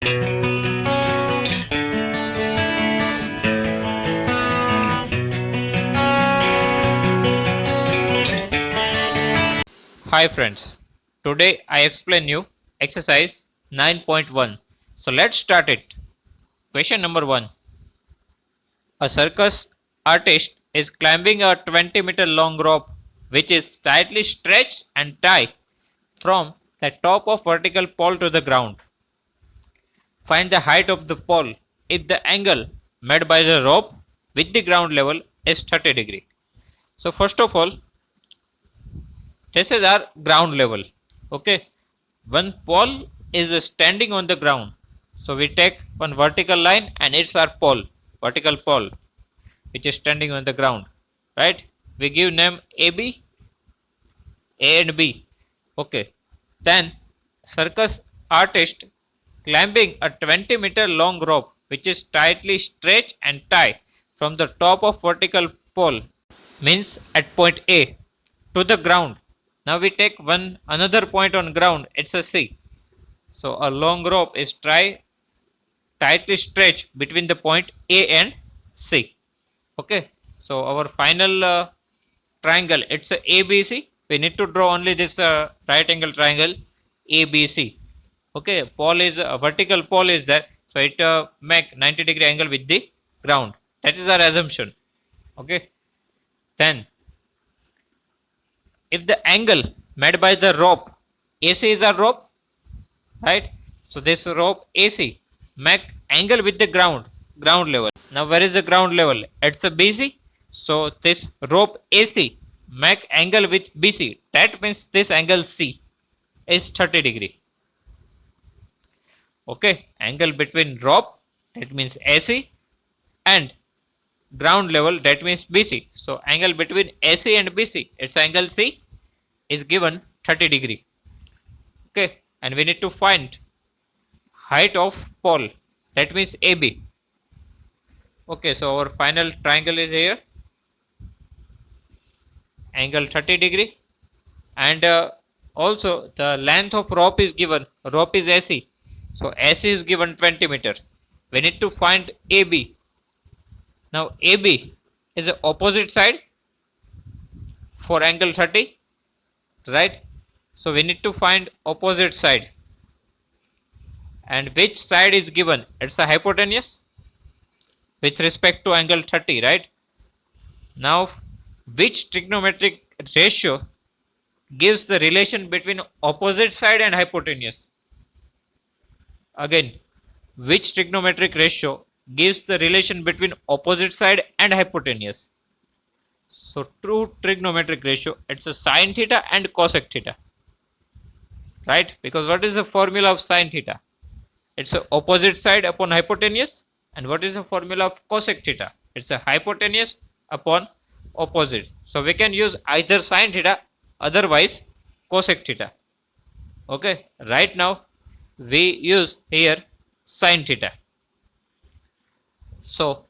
Hi friends, today I explain you exercise 9.1. So let's start it. Question number 1. A circus artist is climbing a 20-meter long rope which is tightly stretched and tied from the top of vertical pole to the ground. Find the height of the pole if the angle made by the rope with the ground level is 30 degree. So first of all, this is our ground level. Okay, one pole is standing on the ground. So we take one vertical line and it's our pole, vertical pole, which is standing on the ground. Right? We give name AB, A and B. Okay. Then circus artist climbing a 20-meter long rope which is tightly stretched and tied from the top of vertical pole means at point A to the ground. Now we take another point on ground, it's a C. So a long rope is tightly stretched between the point A and C. Okay, so our final triangle, it's a ABC. We need to draw only this right angle triangle ABC. Okay, pole is a vertical pole is there, so it make 90 degree angle with the ground. That is our assumption. Okay, then if the angle made by the rope, AC is our rope, right? So this rope AC make angle with the ground level. Now where is the ground level? It's a BC. So this rope AC make angle with BC. That means this angle C is 30 degree. Okay, angle between rope, that means AC, and ground level, that means BC. So angle between AC and BC, its angle C is given 30 degree. Okay, and we need to find height of pole, that means AB. Okay, so our final triangle is here, angle 30 degree, and also the length of rope is given, rope is AC. So AC is given 20 meter. We need to find AB. Now AB is the opposite side for angle 30, right? So we need to find opposite side. And which side is given? It's a hypotenuse with respect to angle 30, right? Now which trigonometric ratio gives the relation between opposite side and hypotenuse? Again, which trigonometric ratio gives the relation between opposite side and hypotenuse? So true trigonometric ratio, it's a sine theta and cosec theta, right? Because what is the formula of sine theta? It's a opposite side upon hypotenuse. And what is the formula of cosec theta? It's a hypotenuse upon opposite. So we can use either sine theta, otherwise cosec theta. Okay, right now we use here sine theta. So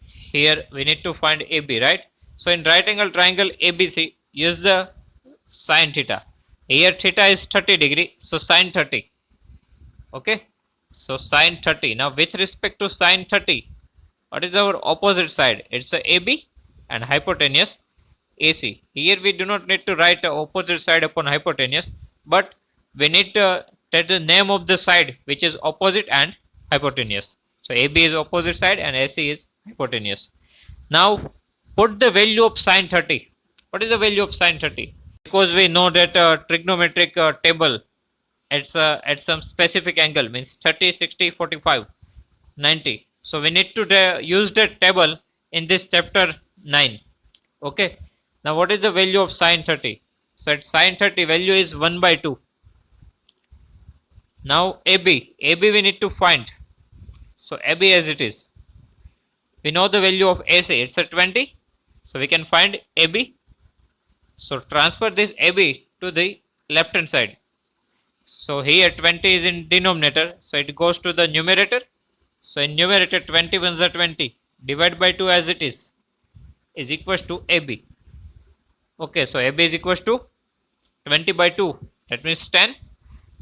here we need to find AB, right? So in right angle triangle ABC, use the sine theta. Here theta is 30 degree, so sine 30. Okay, so sine 30. Now with respect to sine 30, what is our opposite side? It's a AB and hypotenuse AC. Here we do not need to write the opposite side upon hypotenuse, but we need to take the name of the side which is opposite and hypotenuse. So AB is opposite side and AC is hypotenuse. Now put the value of sine 30. What is the value of sine 30? Because we know that trigonometric table at some specific angle means 30, 60, 45, 90. So we need to use that table in this chapter 9. Okay. Now what is the value of sine 30? So at sine 30 value is 1 by 2. Now AB we need to find. So AB as it is. We know the value of AC, it's a 20. So we can find AB. So transfer this AB to the left hand side. So here 20 is in denominator, so it goes to the numerator. So in numerator 20 ones are 20. Divide by 2 as it is equals to AB. Okay, so AB is equals to 20 by 2. That means 10.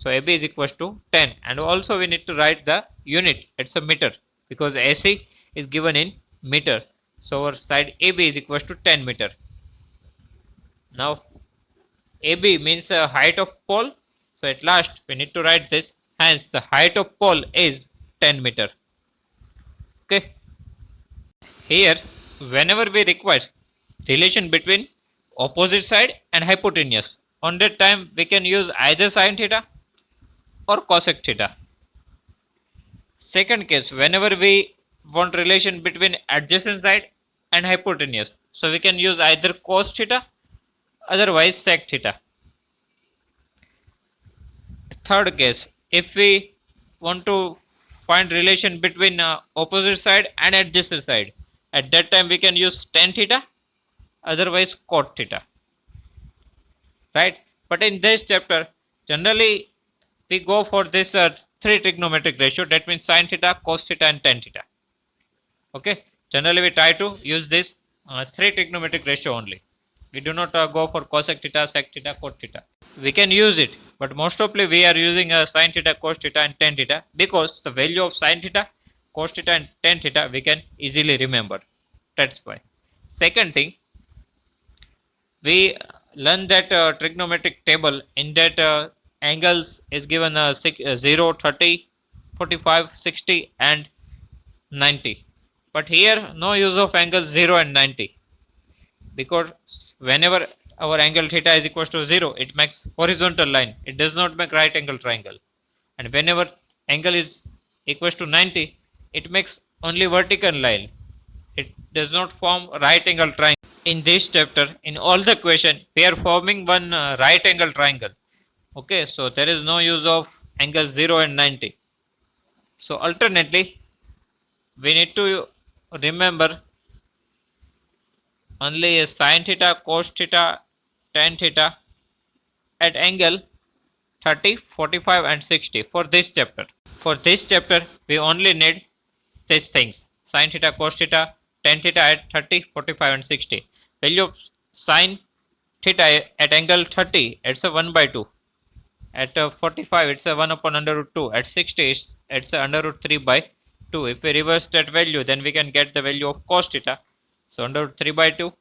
So AB is equals to 10, and also we need to write the unit. It's a meter because AC is given in meter. So our side AB is equals to 10 meter. Now AB means the height of pole. So at last we need to write this. Hence the height of pole is 10 meter. Okay. Here whenever we require relation between opposite side and hypotenuse, on that time we can use either sin theta or cosec theta. Second case, whenever we want relation between adjacent side and hypotenuse, so we can use either cos theta, otherwise sec theta. Third case, if we want to find relation between opposite side and adjacent side, at that time we can use tan theta, otherwise cot theta. Right? But in this chapter, generally we go for this three trigonometric ratio, that means sin theta, cos theta and tan theta. Okay, generally we try to use this three trigonometric ratio only. We do not go for cosec theta, sec theta, cot theta. We can use it, but most probably we are using sin theta, cos theta and tan theta because the value of sin theta, cos theta and tan theta we can easily remember. That's why. Second thing, we learn that trigonometric table. In that angles is given 0, 30, 45, 60 and 90. But here no use of angle 0 and 90, because whenever our angle theta is equals to 0, it makes horizontal line. It does not make right angle triangle. And whenever angle is equals to 90, it makes only vertical line. It does not form right angle triangle. In this chapter, in all the question, we are forming one right angle triangle. Okay, so there is no use of angle 0 and 90. So alternately, we need to remember only sin theta, cos theta, tan theta at angle 30, 45 and 60 for this chapter. For this chapter, we only need these things: sin theta, cos theta, tan theta at 30, 45 and 60. Value of sin theta at angle 30, it's a 1 by 2. At 45, it's a 1 upon under root 2. At 60, it's a under root 3 by 2. If we reverse that value, then we can get the value of cos theta. So under root 3 by 2,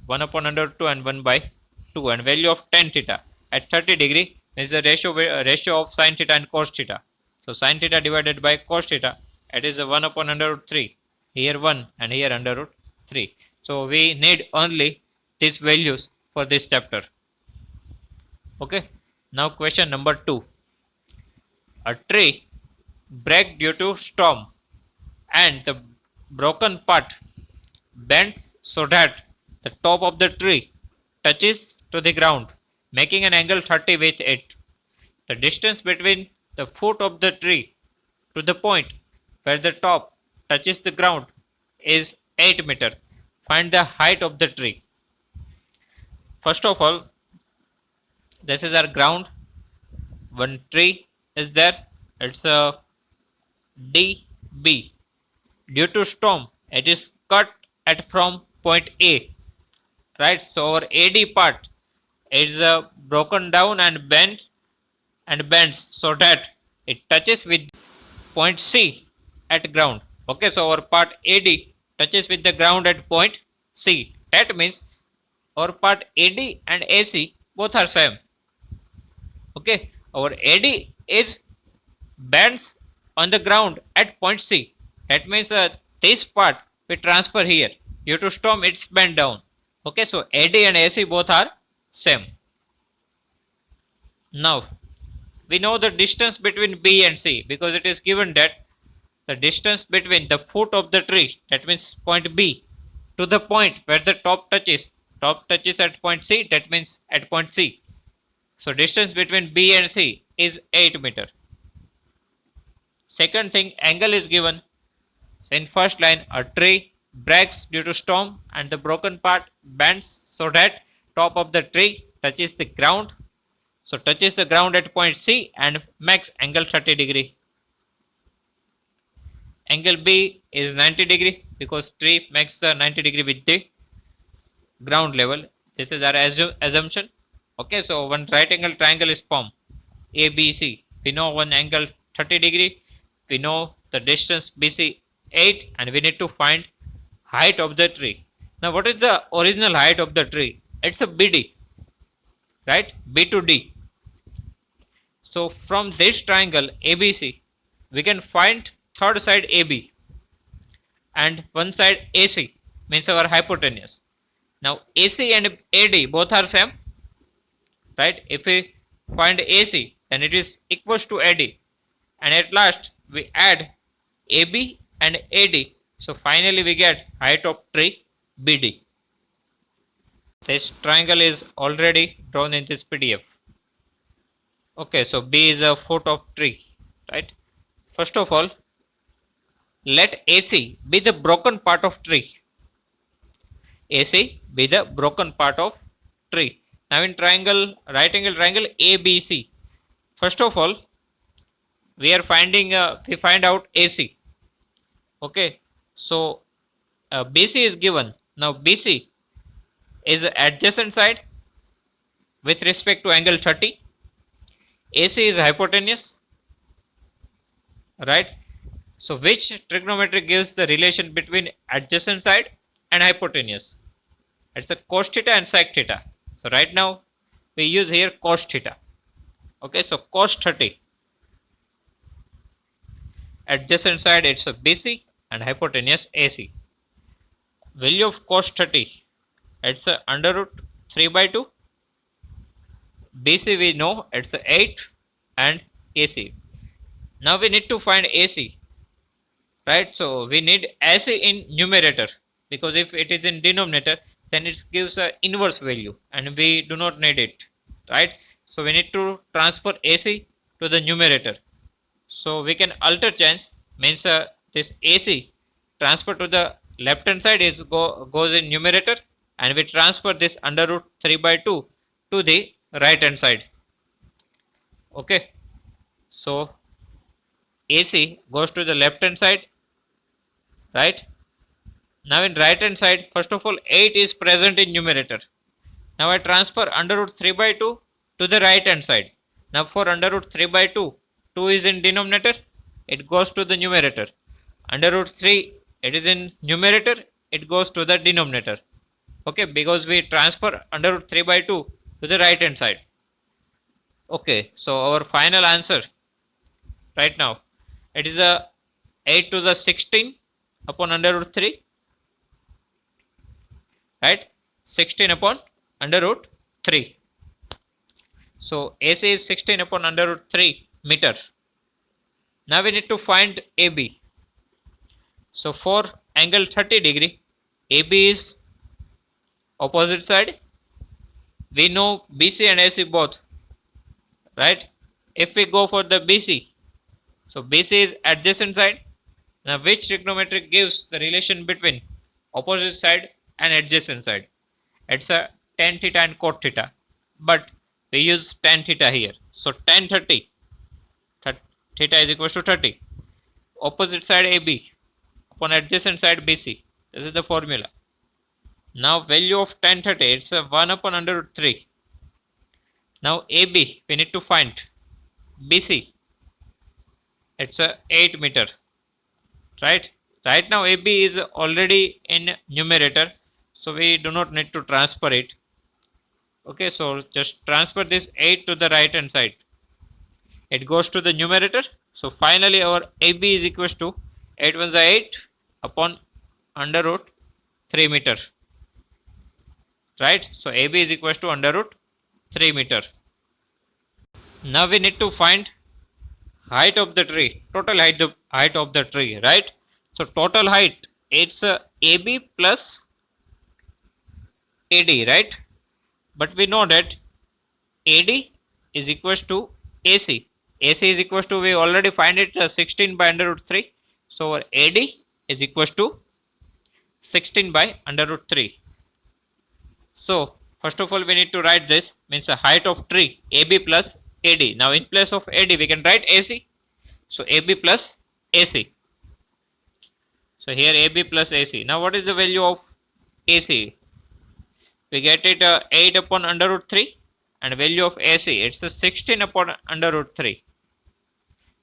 1 upon under root 2 and 1 by 2. And value of tan theta at 30 degree is the ratio of sin theta and cos theta. So sin theta divided by cos theta, it is a 1 upon under root 3. Here 1 and here under root 3. So we need only these values for this chapter. Okay. Now question number 2. A tree breaks due to storm and the broken part bends so that the top of the tree touches to the ground, making an angle 30 with it. The distance between the foot of the tree to the point where the top touches the ground is 8 meter. Find the height of the tree. First of all, this is our ground. One tree is there. It's a DB. Due to storm, it is cut at from point A. Right. So our AD part is broken down and bends so that it touches with point C at ground. Okay. So our part AD touches with the ground at point C. That means our part AD and AC both are same. Okay, our AD is bends on the ground at point C. That means this part we transfer here. Due to storm, it's bent down. Okay, so AD and AC both are same. Now, we know the distance between B and C because it is given that the distance between the foot of the tree, that means point B, to the point where the top touches at point C, that means at point C. So distance between B and C is 8 meter. Second thing, angle is given. So in first line, a tree breaks due to storm and the broken part bends so that top of the tree touches the ground. So touches the ground at point C and makes angle 30 degree. Angle B is 90 degree because tree makes the 90 degree with the ground level. This is our assumption. Okay, so one right angle triangle is formed, ABC. We know one angle 30 degree. We know the distance BC 8 and we need to find height of the tree. Now what is the original height of the tree? It's a BD, right? B to D. So from this triangle ABC, we can find third side AB and one side AC, means our hypotenuse. Now AC and AD both are same, right? If we find AC, then it is equals to AD, and at last we add AB and AD. So finally we get height of tree BD. This triangle is already drawn in this PDF. Okay, so B is a foot of tree, right? First of all, let AC be the broken part of tree. AC be the broken part of tree. Now in triangle, right angle triangle ABC, first of all, we find out AC. Okay, so BC is given. Now BC is adjacent side with respect to angle 30. AC is hypotenuse, right? So which trigonometry gives the relation between adjacent side and hypotenuse? It's a cos theta and sec theta. So right now we use here cos theta. Okay, so cos 30. Adjacent side it's a BC and hypotenuse AC. Value of cos 30, it's a under root 3 by 2. BC we know it's a 8 and AC. Now we need to find AC, right? So we need AC in numerator, because if it is in denominator then it gives a inverse value and we do not need it, right? So we need to transfer AC to the numerator. So we can alter change, means this AC transfer to the left hand side is goes in numerator, and we transfer this under root 3 by 2 to the right hand side. Okay, so AC goes to the left hand side, right? Now in right hand side, first of all 8 is present in numerator. Now I transfer under root 3 by 2 to the right hand side. Now for under root 3 by 2, 2 is in denominator, it goes to the numerator. Under root 3, it is in numerator, it goes to the denominator. Okay, because we transfer under root 3 by 2 to the right hand side. Okay, so our final answer right now, it is a 8 to the 16 upon under root 3, right? 16 upon under root 3. So AC is 16 upon under root 3 meter. Now we need to find AB. So for angle 30 degree, AB is opposite side. We know BC and AC both, right? If we go for the BC, so BC is adjacent side. Now which trigonometry gives the relation between opposite side and adjacent side? It's a tan theta and cot theta, but we use tan theta here. So tan 30, theta is equals to 30. Opposite side AB upon adjacent side BC. This is the formula. Now value of tan 30, it's a 1 upon under root 3. Now AB we need to find. BC, it's a 8 meter, right? Right now AB is already in numerator, so we do not need to transfer it. Okay, so just transfer this 8 to the right hand side. It goes to the numerator. So finally our AB is equals to 8 1 is 8 upon under root 3 meter. Right? So AB is equals to under root 3 meter. Now we need to find height of the tree, total height of the tree, right? So total height, it's AB plus AD, right? But we know that AD is equals to AC. AC is equals to, we already find it 16 by under root 3. So our AD is equals to 16 by under root 3. So first of all we need to write this, means the height of tree AB plus AD. Now in place of AD we can write AC. So AB plus AC. So here AB plus AC. Now what is the value of AC? We get it 8 upon under root 3, and value of AC, it's a 16 upon under root 3.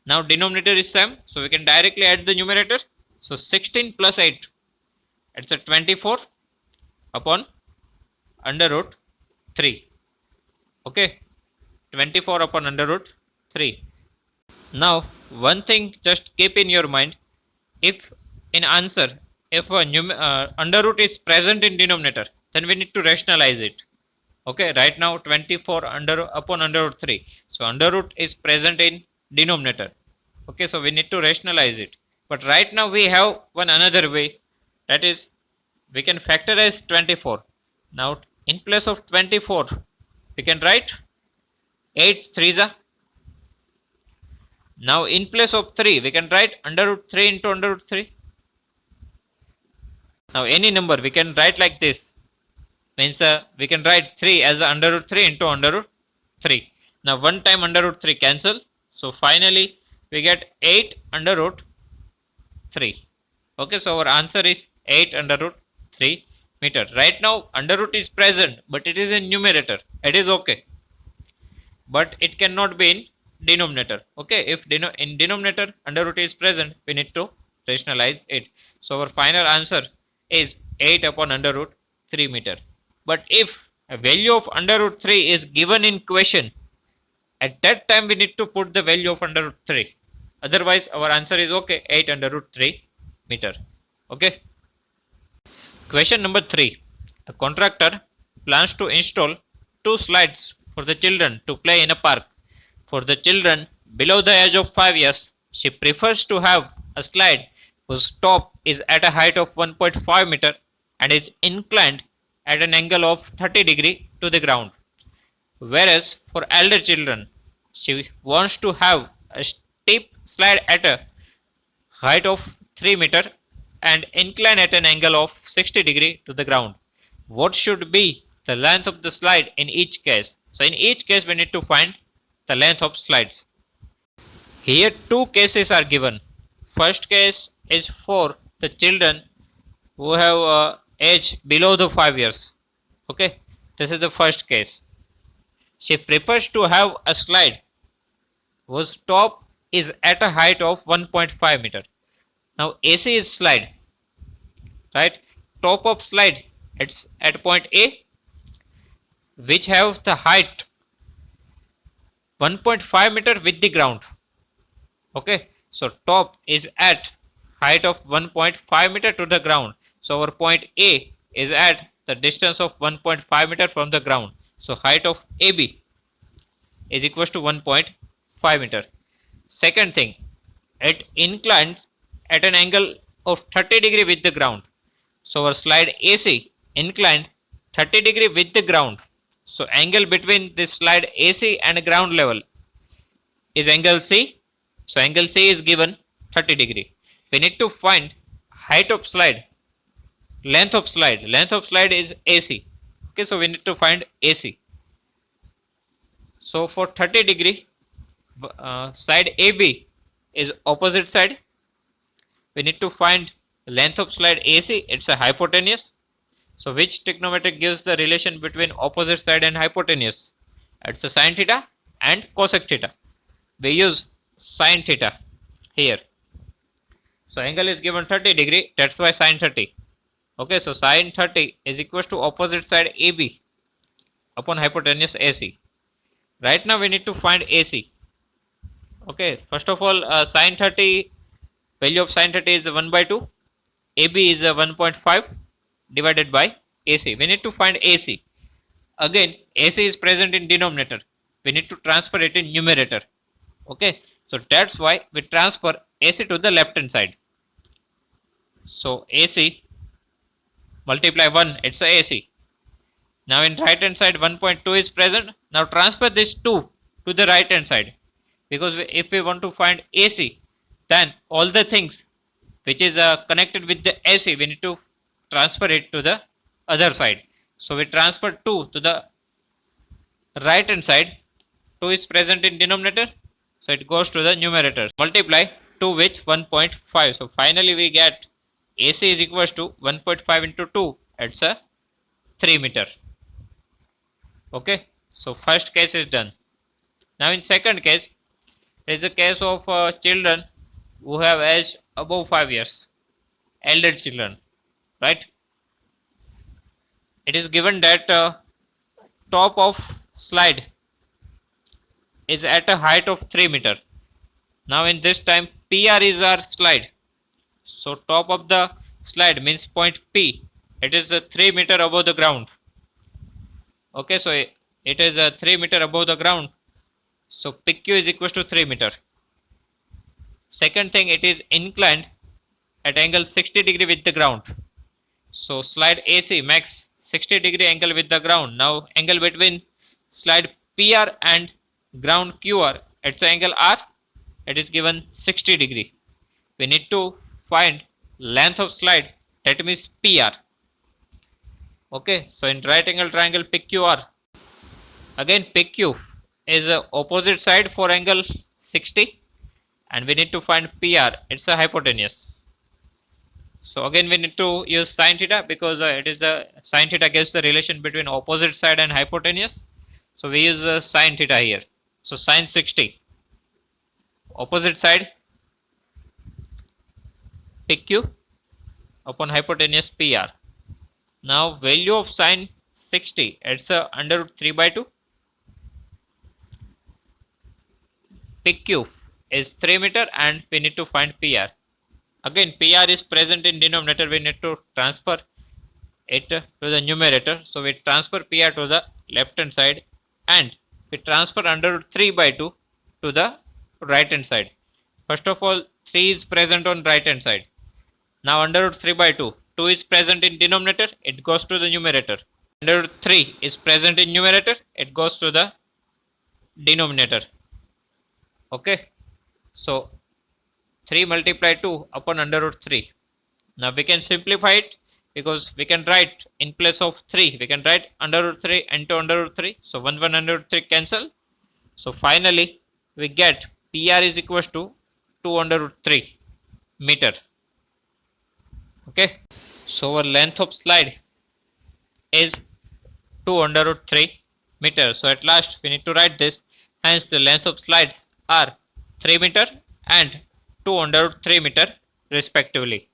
Now denominator is same, so we can directly add the numerator. So 16 plus 8, it's a 24 upon under root 3. Okay, 24 upon under root 3. Now one thing just keep in your mind, if in answer if a under root is present in denominator, then we need to rationalize it. Okay, right now 24 upon under root 3. So under root is present in denominator. Okay, so we need to rationalize it. But right now we have one another way, that is we can factorize 24. Now in place of 24 we can write 8 3s are. Now in place of 3 we can write under root 3 into under root 3. Now any number we can write like this, means we can write 3 as under root 3 into under root 3. Now one time under root 3 cancel, so finally we get 8 under root 3. Okay, so our answer is 8 under root 3 meter. Right now under root is present, but it is in numerator. It is okay, but it cannot be in denominator. Okay, if in denominator under root is present, we need to rationalize it. So our final answer is 8 upon under root 3 meter. But if a value of under root 3 is given in question, at that time we need to put the value of under root 3. Otherwise our answer is okay, 8 under root 3 meter. Okay. Question number 3. A contractor plans to install 2 slides for the children to play in a park. For the children below the age of 5 years, she prefers to have a slide whose top is at a height of 1.5 meter and is inclined at an angle of 30 degree to the ground. Whereas for elder children, she wants to have a steep slide at a height of 3 meter and incline at an angle of 60 degree to the ground. What should be the length of the slide in each case? So in each case we need to find the length of slides. Here 2 cases are given. First case is for the children who have age below the 5 years. Okay, this is the first case. She prefers to have a slide whose top is at a height of 1.5 meter. Now AC is slide, right? Top of slide, it's at point A, which have the height 1.5 meter with the ground. Okay, so top is at height of 1.5 meter to the ground. So our point A is at the distance of 1.5 meter from the ground. So height of AB is equals to 1.5 meter. Second thing, it inclines at an angle of 30 degree with the ground. So our slide AC inclined 30 degree with the ground. So angle between this slide AC and ground level is angle C. So angle C is given 30 degree. We need to find height of slide, length of slide. Length of slide is AC. Okay, so we need to find AC. So for 30 degree, side AB is opposite side. We need to find length of slide AC. It's a hypotenuse. So which trigonometry gives the relation between opposite side and hypotenuse? It's a sine theta and cosec theta. We use sine theta here. So angle is given 30 degree. That's why sine 30. Okay, so sine 30 is equals to opposite side AB upon hypotenuse AC. Right now we need to find AC. Okay, first of all, sine 30, value of sine 30 is 1 by 2. AB is 1.5 divided by AC. We need to find AC. Again, AC is present in denominator. We need to transfer it in numerator. Okay, so that's why we transfer AC to the left hand side. So AC multiply 1, it's a AC. Now in right hand side 1.2 is present. Now transfer this 2 to the right hand side. Because if we want to find AC, then all the things which is connected with the AC, we need to transfer it to the other side. So we transfer 2 to the right hand side. 2 is present in denominator, so it goes to the numerator. Multiply 2 with 1.5. So finally we get AC is equals to 1.5 into 2. It's a 3 meter. Okay, so first case is done. Now in second case, It is a case of children who have aged above 5 years, elder children, right? It is given that top of slide is at a height of 3 meter. Now in this time PR is our slide. So top of the slide means point P. It is 3 meter above the ground. Okay, so it is 3 meter above the ground. So PQ is equals to 3 meter. Second thing, it is inclined at angle 60 degree with the ground. So slide AC makes 60 degree angle with the ground. Now angle between slide PR and ground QR, it's angle R. It is given 60 degree. We need to find length of slide, that means PR. Okay, so in right angle triangle PQR, again PQ is the opposite side for angle 60 and we need to find PR, it's a hypotenuse. So again we need to use sin theta because it is the sin theta gives the relation between opposite side and hypotenuse. So we use sin theta here. So sin 60, opposite side PQ upon hypotenuse PR. Now value of sin 60, it's under root 3 by 2. PQ is 3 meter and we need to find PR. Again PR is present in denominator, we need to transfer it to the numerator. So we transfer PR to the left hand side and we transfer under root 3 by 2 to the right hand side. First of all 3 is present on right hand side. Now under root 3 by 2, 2 is present in denominator, it goes to the numerator. Under root 3 is present in numerator, it goes to the denominator. Okay, so 3 multiply 2 upon under root 3. Now we can simplify it because we can write in place of 3, we can write under root 3 into under root 3. So 1 under root 3 cancel. So finally we get PR is equals to 2 under root 3 meter. Okay, so our length of slide is 2 under root 3 meter. So at last we need to write this. Hence the length of slides are 3 meter and 2 under root 3 meter respectively.